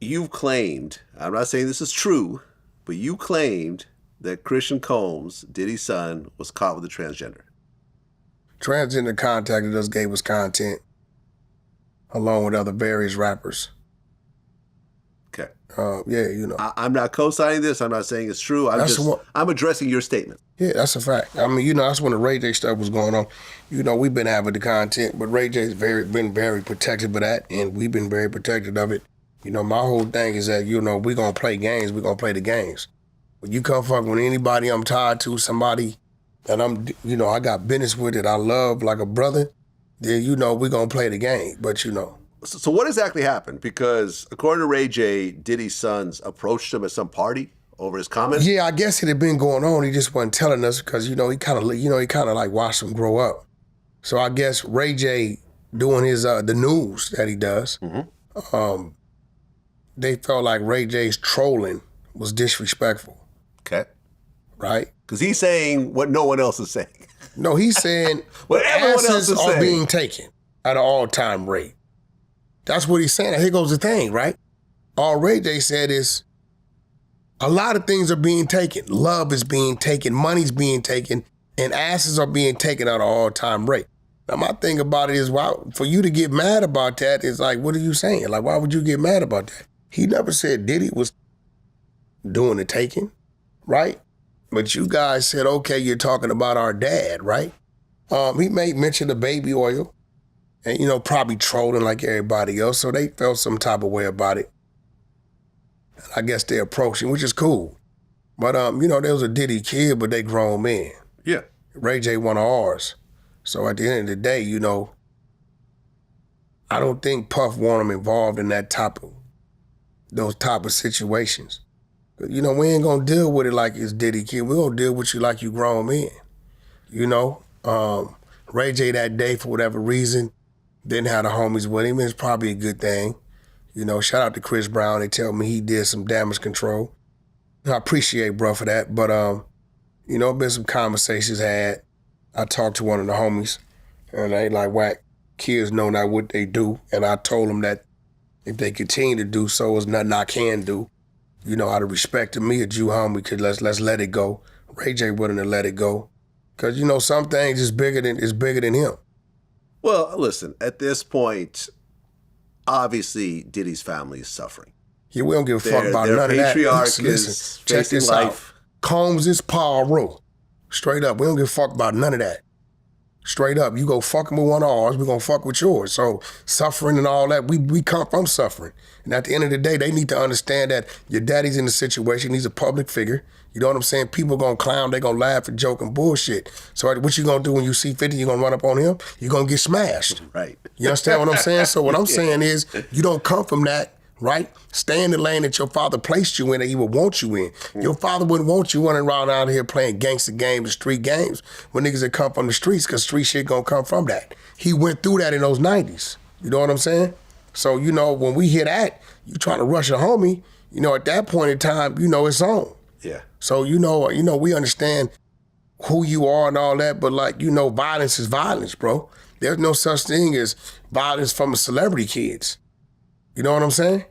you've claimed, I'm not saying this is true, but you claimed that Christian Combs, Diddy's son, was caught with a transgender. Transgender contacted us, gave us content, along with other various rappers. Okay. Yeah, you know. I'm not co-signing this. I'm not saying it's true. I'm addressing your statement. Yeah, that's a fact. I mean, you know, that's when the Ray J stuff was going on. You know, we've been having the content, but Ray J's been very protective of that, and we've been very protective of it. You know, my whole thing is that, you know, we're going to play games. We're going to play the games. When you come fuck with anybody I'm tied to, somebody that you know, I got business with that I love like a brother, then, you know, we're going to play the game. But, you know. So what exactly happened? Because according to Ray J, Diddy's sons approached him at some party over his comments? Yeah, I guess it had been going on. He just wasn't telling us because, you know, he kind of like watched them grow up. So I guess Ray J doing his, the news that he does, they felt like Ray J's trolling was disrespectful. Okay. Right? Because he's saying what no one else is saying. No, he's saying what everyone else is saying. Being taken at an all-time rate. That's what he's saying. Here goes the thing, right? All Ray J said is a lot of things are being taken. Love is being taken, money's being taken, and asses are being taken at an all-time rate. Now, my thing about it is, for you to get mad about that is like, what are you saying? Like, why would you get mad about that? He never said Diddy was doing the taking, right? But you guys said, okay, you're talking about our dad, right? He made mention of baby oil and, you know, probably trolling like everybody else. So they felt some type of way about it. And I guess they approached him, which is cool. But, you know, there was a Diddy kid, but they grown men. Yeah. Ray J one of ours. So at the end of the day, you know, I don't think Puff want him involved in those type of situations. You know, we ain't gonna deal with it like it's Diddy kid. We gonna deal with you like you grown men. You know, Ray J that day, for whatever reason, didn't have the homies with him. It's probably a good thing. You know, shout out to Chris Brown. They tell me he did some damage control. I appreciate bro for that. But, you know, been some conversations had. I talked to one of the homies, and they like, Wack, kids know not what they do. And I told them that if they continue to do so, there's nothing I can do. You know, out of respect to me, a Jew homie, could let's let it go. Ray J willing to let it go. Cause you know, some things is bigger than him. Well, listen, at this point, obviously Diddy's family is suffering. Yeah, we don't give a fuck about none of that. Their patriarch is check this life. Out. Combs is Paul. Straight up. We don't give a fuck about none of that. Straight up. You go fucking with one of ours, we're gonna fuck with yours. So suffering and all that, we come from suffering. And at the end of the day, they need to understand that your daddy's in the situation, he's a public figure. You know what I'm saying? People gonna clown, they gonna laugh and joke and bullshit. So what you gonna do when you see 50, you gonna run up on him? You gonna get smashed. Right. You understand what I'm saying? So what I'm saying is, you don't come from that, right? Stay in the lane that your father placed you in, that he would want you in. Your father wouldn't want you running around out here playing gangster games, street games, with niggas that come from the streets, because street shit gonna come from that. He went through that in those 90s. You know what I'm saying? So, you know, when we hear that, you trying to rush a homie, you know, at that point in time, you know, it's on. Yeah. So, you know, we understand who you are and all that, but like, you know, violence is violence, bro. There's no such thing as violence from a celebrity kids. You know what I'm saying?